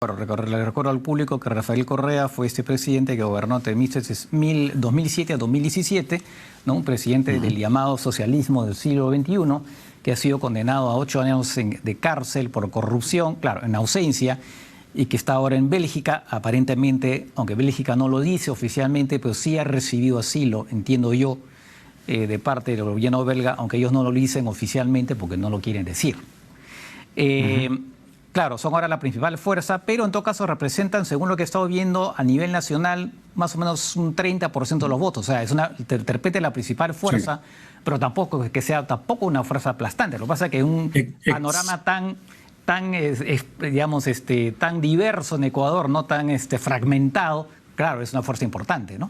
Le recuerdo al público que Rafael Correa fue este presidente que gobernó entre 2007 a 2017, ¿no? Un presidente del llamado socialismo del siglo XXI, que ha sido condenado a 8 años de cárcel por corrupción, claro, en ausencia, y que está ahora en Bélgica, aparentemente, aunque Bélgica no lo dice oficialmente, pero sí ha recibido asilo, entiendo yo, de parte del gobierno belga, aunque ellos no lo dicen oficialmente porque no lo quieren decir. Claro, son ahora la principal fuerza, pero en todo caso representan, según lo que he estado viendo a nivel nacional, más o menos un 30% de los votos. O sea, interprete la principal fuerza, sí, pero tampoco que sea tampoco una fuerza aplastante. Lo que pasa es que un panorama digamos, tan diverso en Ecuador, no tan fragmentado, claro, es una fuerza importante, ¿no?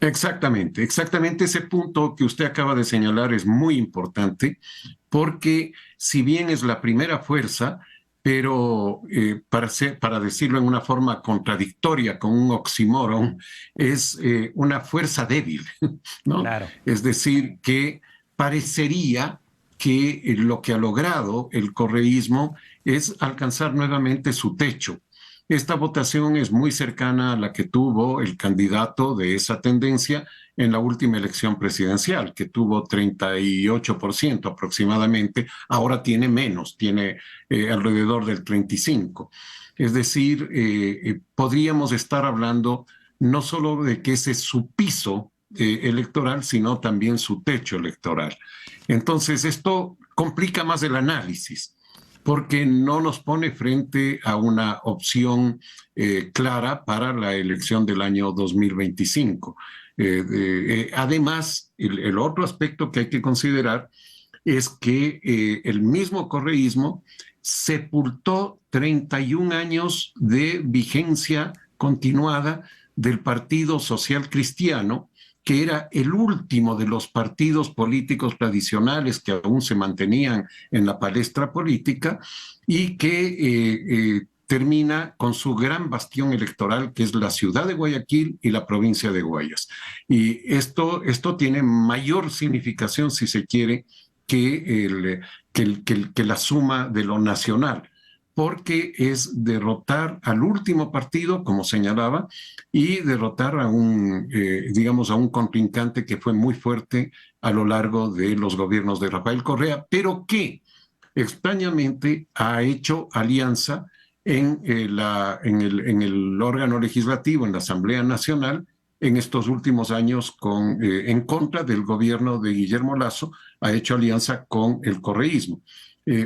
Exactamente, exactamente ese punto que usted acaba de señalar es muy importante porque si bien es la primera fuerza, pero para decirlo en una forma contradictoria, con un oxímoron, es una fuerza débil, ¿no? Claro. Es decir, que parecería que lo que ha logrado el correísmo es alcanzar nuevamente su techo. Esta votación es muy cercana a la que tuvo el candidato de esa tendencia en la última elección presidencial, que tuvo 38% aproximadamente, ahora tiene menos, tiene alrededor del 35%. Es decir, podríamos estar hablando no solo de que ese es su piso electoral, sino también su techo electoral. Entonces, esto complica más el análisis porque no nos pone frente a una opción clara para la elección del año 2025. Además, el otro aspecto que hay que considerar es que el mismo correísmo sepultó 31 años de vigencia continuada del Partido Social Cristiano, que era el último de los partidos políticos tradicionales que aún se mantenían en la palestra política y que termina con su gran bastión electoral, que es la ciudad de Guayaquil y la provincia de Guayas. Y esto tiene mayor significación, si se quiere, que la suma de lo nacional, porque es derrotar al último partido, como señalaba, y derrotar digamos, a un contrincante que fue muy fuerte a lo largo de los gobiernos de Rafael Correa, pero que extrañamente ha hecho alianza en el órgano legislativo, en la Asamblea Nacional, en estos últimos años en contra del gobierno de Guillermo Lasso, ha hecho alianza con el correísmo.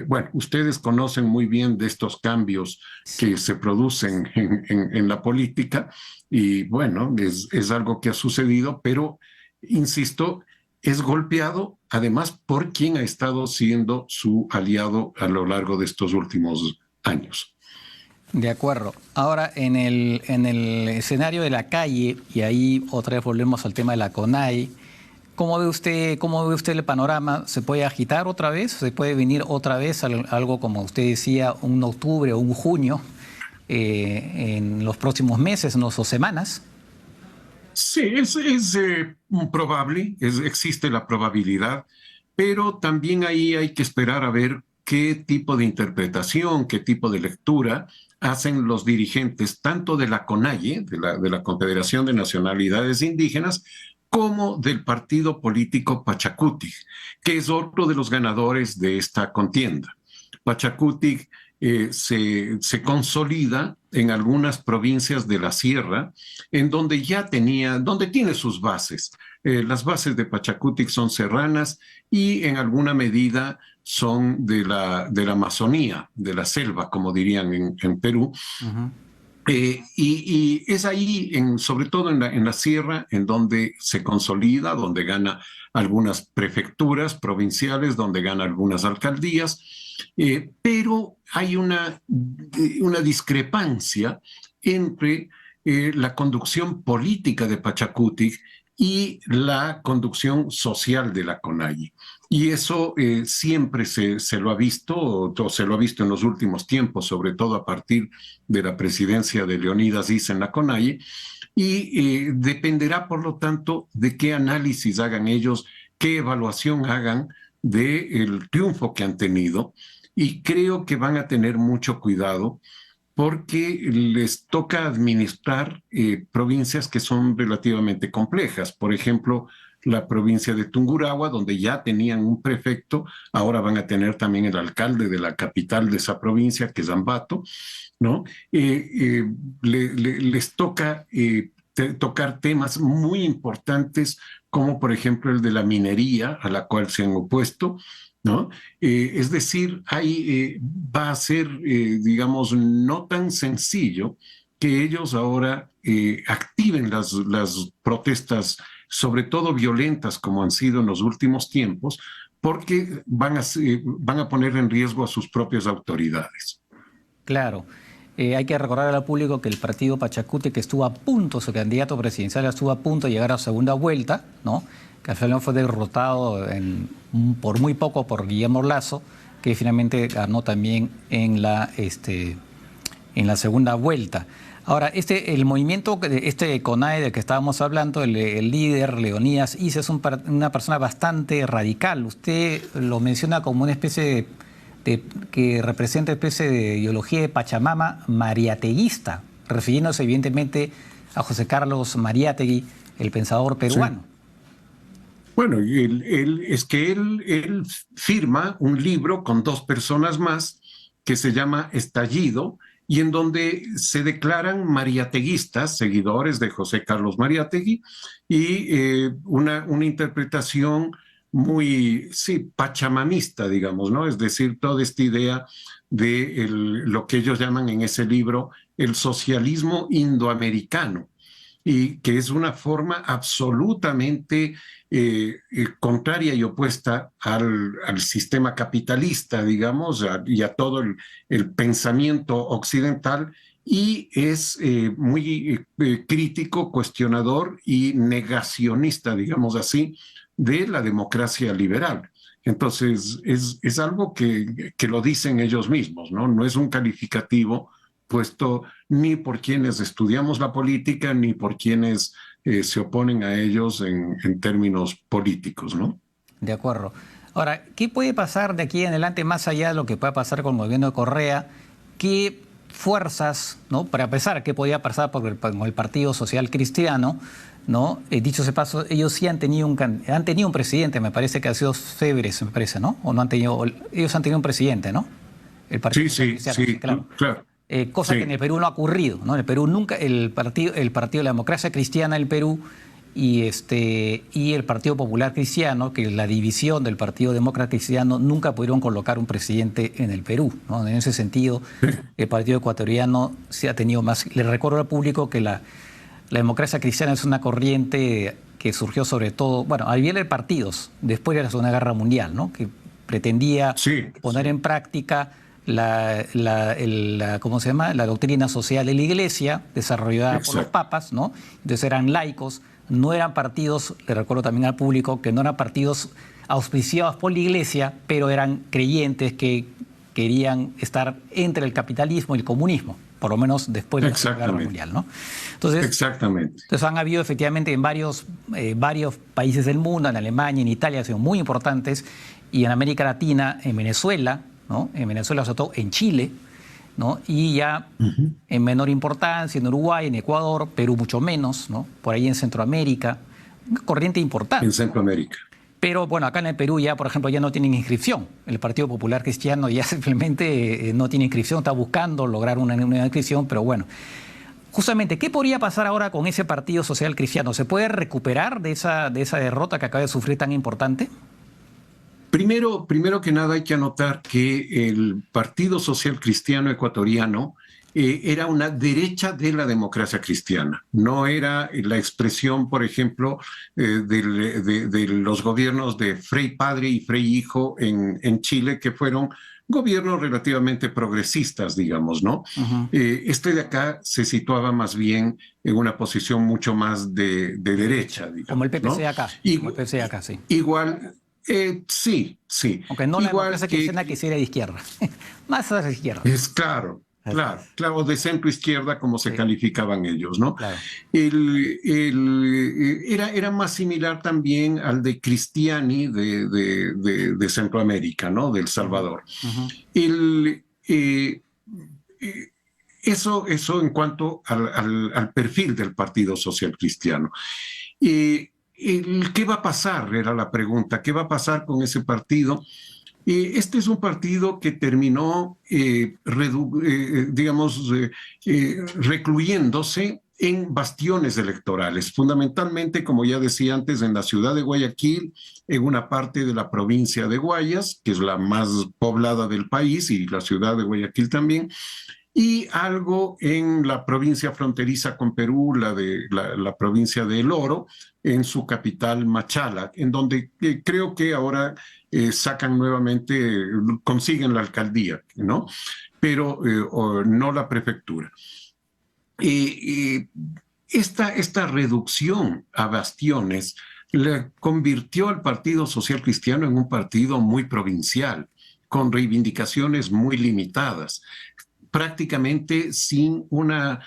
Bueno, ustedes conocen muy bien de estos cambios que se producen en la política y bueno, es algo que ha sucedido, pero insisto, es golpeado además por quien ha estado siendo su aliado a lo largo de estos últimos años. De acuerdo. Ahora, en el escenario de la calle, y ahí otra vez volvemos al tema de la CONAIE, ¿cómo ve usted el panorama? ¿Se puede agitar otra vez? ¿Se puede venir otra vez algo, como usted decía, un octubre o un junio en los próximos meses, o semanas? Sí, es probable, existe la probabilidad, pero también ahí hay que esperar a ver qué tipo de interpretación, qué tipo de lectura hacen los dirigentes tanto de la CONAIE, de la Confederación de Nacionalidades Indígenas, como del partido político Pachacutic, que es otro de los ganadores de esta contienda. Pachacutic se consolida en algunas provincias de la sierra, en donde donde tiene sus bases. Las bases de Pachacutic son serranas y en alguna medida son de la Amazonía, de la selva, como dirían en Perú. Uh-huh. Y es ahí, sobre todo en la sierra, en donde se consolida, donde gana algunas prefecturas provinciales, donde gana algunas alcaldías, pero hay una discrepancia entre la conducción política de Pachacutic y la conducción social de la CONAIE. Y eso siempre se lo ha visto, o se lo ha visto en los últimos tiempos, sobre todo a partir de la presidencia de Leonidas Issa en la CONAIE, y dependerá, por lo tanto, de qué análisis hagan ellos, qué evaluación hagan del triunfo que han tenido, y creo que van a tener mucho cuidado porque les toca administrar provincias que son relativamente complejas. Por ejemplo, la provincia de Tungurahua, donde ya tenían un prefecto, ahora van a tener también el alcalde de la capital de esa provincia, que es Ambato, ¿no? Les toca tocar temas muy importantes, como por ejemplo el de la minería, a la cual se han opuesto, ¿no? Es decir, va a ser, digamos, no tan sencillo que ellos ahora activen las protestas, sobre todo violentas como han sido en los últimos tiempos, porque van a poner en riesgo a sus propias autoridades. Claro. Hay que recordar al público que el partido Pachacuti, que estuvo a punto, su candidato presidencial estuvo a punto de llegar a segunda vuelta, ¿no? Que al final fue derrotado por muy poco por Guillermo Lasso, que finalmente ganó también en la segunda vuelta. Ahora, el movimiento, CONAE del que estábamos hablando, el líder Leonidas Issa es una persona bastante radical. Usted lo menciona como una especie que representa una especie de ideología de Pachamama mariateguista, refiriéndose evidentemente a José Carlos Mariátegui, el pensador peruano. Sí. Bueno, él firma un libro con dos personas más que se llama Estallido, y en donde se declaran mariateguistas, seguidores de José Carlos Mariátegui, y una interpretación muy, sí, pachamamista, digamos, ¿no? Es decir, toda esta idea de lo que ellos llaman en ese libro el socialismo indoamericano, y que es una forma absolutamente contraria y opuesta al sistema capitalista, digamos, y a todo el pensamiento occidental, y es muy crítico, cuestionador y negacionista, digamos así, de la democracia liberal. Entonces, es algo que lo dicen ellos mismos, ¿no? No es un calificativo puesto ni por quienes estudiamos la política, ni por quienes se oponen a ellos en términos políticos, ¿no? De acuerdo. Ahora, ¿qué puede pasar de aquí en adelante, más allá de lo que pueda pasar con el gobierno de Correa? ¿Qué fuerzas, ¿no? Para empezar, qué podía pasar con el Partido Social Cristiano, ¿no? Dicho ese paso, ellos sí han tenido un presidente, me parece que ha sido Febres, me parece, ¿no? O no han tenido, ellos han tenido un presidente, ¿no? El Partido Social Cristiano, sí, claro. Cosa Sí. que en el Perú no ha ocurrido, ¿no? En el Perú nunca, el partido de la Democracia Cristiana del Perú y el Partido Popular Cristiano, que es la división del Partido Demócrata Cristiano, nunca pudieron colocar un presidente en el Perú, ¿no? En ese sentido, el Partido Ecuatoriano sí ha tenido más. Le recuerdo al público que la democracia cristiana es una corriente que surgió sobre todo, bueno, a nivel de partidos, después de la Segunda Guerra Mundial, ¿no? Que pretendía poner en práctica ¿cómo se llama? La doctrina social de la Iglesia, desarrollada por los papas, ¿no? Entonces eran laicos, no eran partidos, le recuerdo también al público, que no eran partidos auspiciados por la Iglesia, pero eran creyentes que querían estar entre el capitalismo y el comunismo, por lo menos después de la Segunda Guerra Mundial, ¿no? Entonces han habido efectivamente en varios países del mundo, en Alemania, en Italia, han sido muy importantes, y en América Latina, en Venezuela, ¿no? En Venezuela, sobre todo en Chile, ¿no? Y ya en menor importancia en Uruguay, en Ecuador, Perú mucho menos, ¿no? Por ahí en Centroamérica, una corriente importante. En Centroamérica. Pero bueno, acá en el Perú ya, por ejemplo, ya no tienen inscripción. El Partido Popular Cristiano ya simplemente no tiene inscripción, está buscando lograr una inscripción, pero bueno. Justamente, ¿qué podría pasar ahora con ese Partido Social Cristiano? ¿Se puede recuperar de esa derrota que acaba de sufrir tan importante? Primero que nada hay que anotar que el Partido Social Cristiano Ecuatoriano era una derecha de la democracia cristiana. No era la expresión, por ejemplo, de los gobiernos de Frei Padre y Frei Hijo en Chile, que fueron gobiernos relativamente progresistas, digamos, ¿no? Este de acá se situaba más bien en una posición mucho más de derecha, digamos. Como el PPC, ¿no? Acá. Como el PPC acá, sí. Igual. Sí. Aunque no igual la democracia cristiana que sea de izquierda, más a la izquierda. Es claro, de centro izquierda como se calificaban ellos, ¿no? Claro. Era más similar también al de Cristiani de Centroamérica, ¿no? De El Salvador. Eso en cuanto al perfil del Partido Social Cristiano. ¿Qué va a pasar? Era la pregunta. ¿Qué va a pasar con ese partido? Este es un partido que terminó, recluyéndose en bastiones electorales, fundamentalmente, como ya decía antes, en la ciudad de Guayaquil, en una parte de la provincia de Guayas, que es la más poblada del país, y la ciudad de Guayaquil también, y algo en la provincia fronteriza con Perú, la provincia de El Oro, en su capital Machala, en donde creo que ahora sacan nuevamente, consiguen la alcaldía, ¿no? Pero no la prefectura. Esta reducción a bastiones le convirtió al Partido Social Cristiano en un partido muy provincial, con reivindicaciones muy limitadas, prácticamente sin una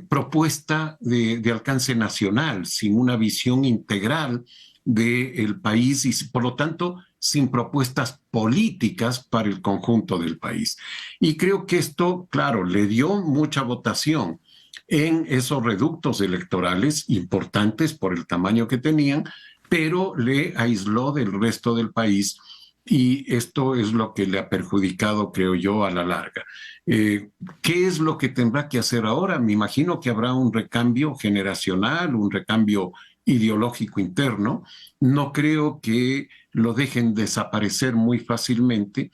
propuesta de alcance nacional, sin una visión integral del país y por lo tanto sin propuestas políticas para el conjunto del país. Y creo que esto, claro, le dio mucha votación en esos reductos electorales importantes por el tamaño que tenían, pero le aisló del resto del país y esto es lo que le ha perjudicado, creo yo, a la larga. ¿Qué es lo que tendrá que hacer ahora? Me imagino que habrá un recambio generacional, un recambio ideológico interno. No creo que lo dejen desaparecer muy fácilmente,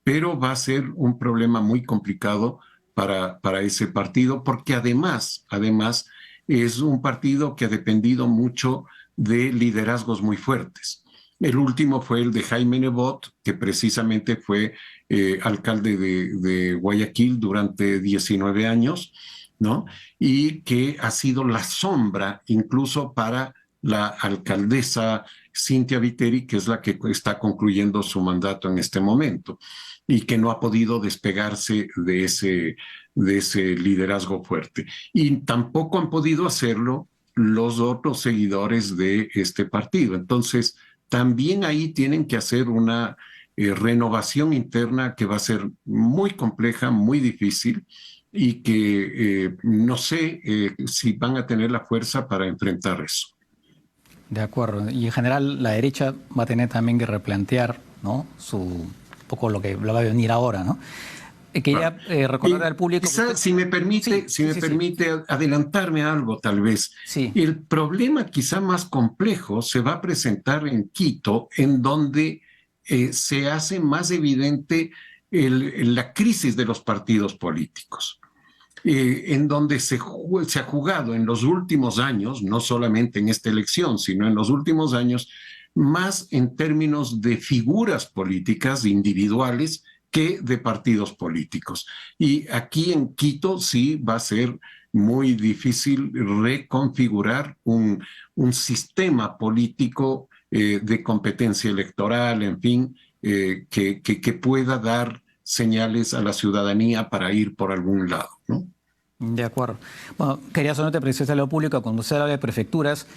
pero va a ser un problema muy complicado para ese partido, porque además es un partido que ha dependido mucho de liderazgos muy fuertes. El último fue el de Jaime Nebot, que precisamente fue alcalde de Guayaquil durante 19 años, ¿no? Y que ha sido la sombra incluso para la alcaldesa Cynthia Viteri, que es la que está concluyendo su mandato en este momento y que no ha podido despegarse de ese liderazgo fuerte. Y tampoco han podido hacerlo los otros seguidores de este partido. Entonces, también ahí tienen que hacer una renovación interna que va a ser muy compleja, muy difícil y que no sé si van a tener la fuerza para enfrentar eso. De acuerdo. Y en general la derecha va a tener también que replantear, ¿no? Un poco lo que va a venir ahora, ¿no? Quería recordar al público... Quizá, si me permite, adelantarme a algo tal vez. Sí. El problema quizá más complejo se va a presentar en Quito, en donde se hace más evidente la crisis de los partidos políticos. En donde se ha jugado en los últimos años, no solamente en esta elección, sino en los últimos años, más en términos de figuras políticas individuales que de partidos políticos. Y aquí en Quito sí va a ser muy difícil reconfigurar un sistema político de competencia electoral, en fin, que pueda dar señales a la ciudadanía para ir por algún lado, ¿no? De acuerdo. Bueno, quería solamente precisar a lo público, cuando se habla de prefecturas,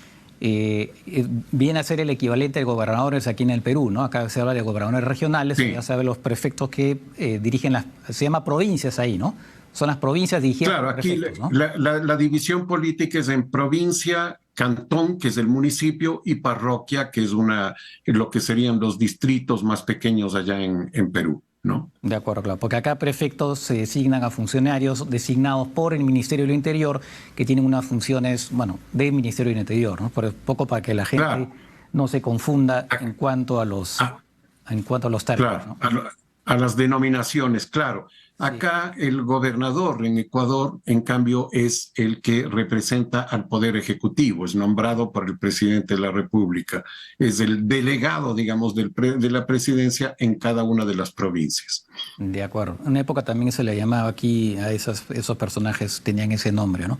viene a ser el equivalente de gobernadores aquí en el Perú, ¿no? Acá se habla de gobernadores regionales, sí. Ya sabe los prefectos que dirigen se llama provincias ahí, ¿no? Son las provincias dirigidas por prefectos, ¿no? La división política es en provincia, cantón, que es el municipio, y parroquia, que es lo que serían los distritos más pequeños allá en Perú, ¿no? De acuerdo, claro, porque acá prefectos se designan a funcionarios designados por el Ministerio del Interior, que tienen unas funciones, bueno, del Ministerio del Interior, ¿no? Por poco para que la gente no se confunda en cuanto a los términos, claro, ¿no? A las denominaciones, claro. Acá el gobernador en Ecuador, en cambio, es el que representa al Poder Ejecutivo, es nombrado por el presidente de la República, es el delegado, digamos, de la presidencia en cada una de las provincias. De acuerdo. En una época también se le llamaba aquí a esos personajes, tenían ese nombre, ¿no?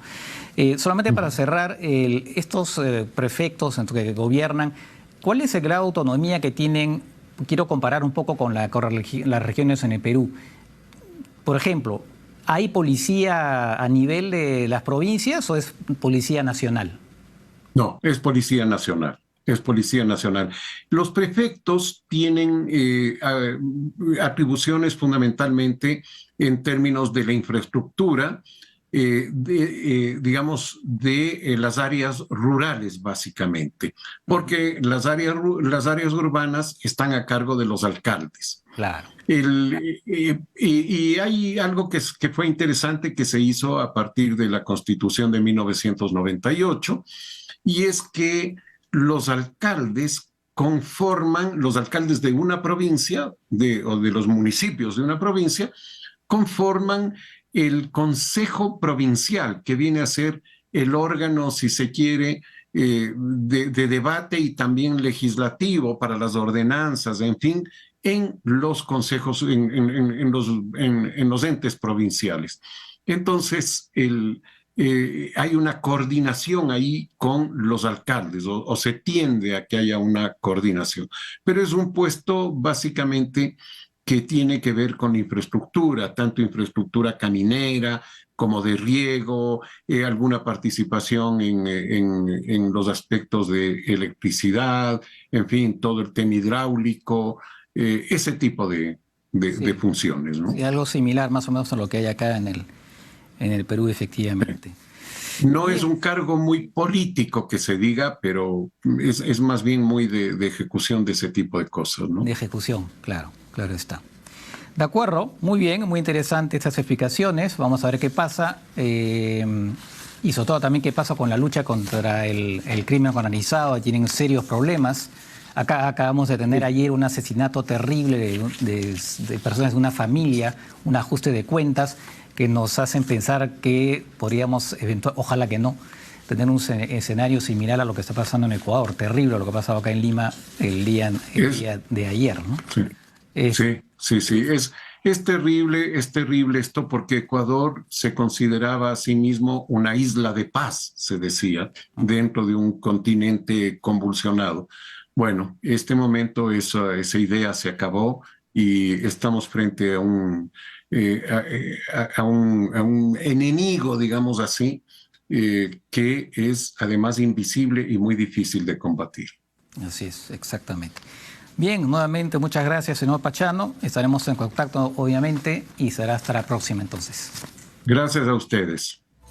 Solamente para cerrar, estos prefectos que gobiernan, ¿cuál es el grado de autonomía que tienen? Quiero comparar un poco con las regiones en el Perú. Por ejemplo, ¿hay policía a nivel de las provincias o es policía nacional? No, es policía nacional. Es Policía Nacional. Los prefectos tienen atribuciones fundamentalmente en términos de la infraestructura, digamos, de las áreas rurales, básicamente, porque las áreas urbanas están a cargo de los alcaldes. Claro. Y hay algo que fue interesante que se hizo a partir de la Constitución de 1998, y es que los alcaldes conforman, los alcaldes de una provincia o de los municipios de una provincia, conforman el Consejo Provincial, que viene a ser el órgano, si se quiere, de debate y también legislativo para las ordenanzas, en fin, en los consejos, en los entes provinciales. Entonces, hay una coordinación ahí con los alcaldes, o se tiende a que haya una coordinación, pero es un puesto básicamente que tiene que ver con infraestructura, tanto infraestructura caminera como de riego, alguna participación en los aspectos de electricidad, en fin, todo el tema hidráulico, ese tipo de funciones, ¿no? Sí, algo similar más o menos a lo que hay acá en el Perú, efectivamente. No es un cargo muy político que se diga, pero es más bien muy de ejecución de ese tipo de cosas, ¿no? De ejecución, claro, claro está. De acuerdo, muy bien, muy interesante estas explicaciones. Vamos a ver qué pasa. Y sobre todo también qué pasa con la lucha contra el crimen organizado. Tienen serios problemas. Acá acabamos de tener ayer un asesinato terrible de personas de una familia, un ajuste de cuentas que nos hacen pensar que podríamos, ojalá que no, tener un escenario similar a lo que está pasando en Ecuador. Terrible lo que ha pasado acá en Lima el día de ayer, ¿no? Sí. Sí. Es terrible esto, porque Ecuador se consideraba a sí mismo una isla de paz, se decía, dentro de un continente convulsionado. Bueno, este momento esa idea se acabó y estamos frente a un enemigo, digamos así, que es además invisible y muy difícil de combatir. Así es, exactamente. Bien, nuevamente muchas gracias, señor Pachano. Estaremos en contacto, obviamente, y será hasta la próxima entonces. Gracias a ustedes.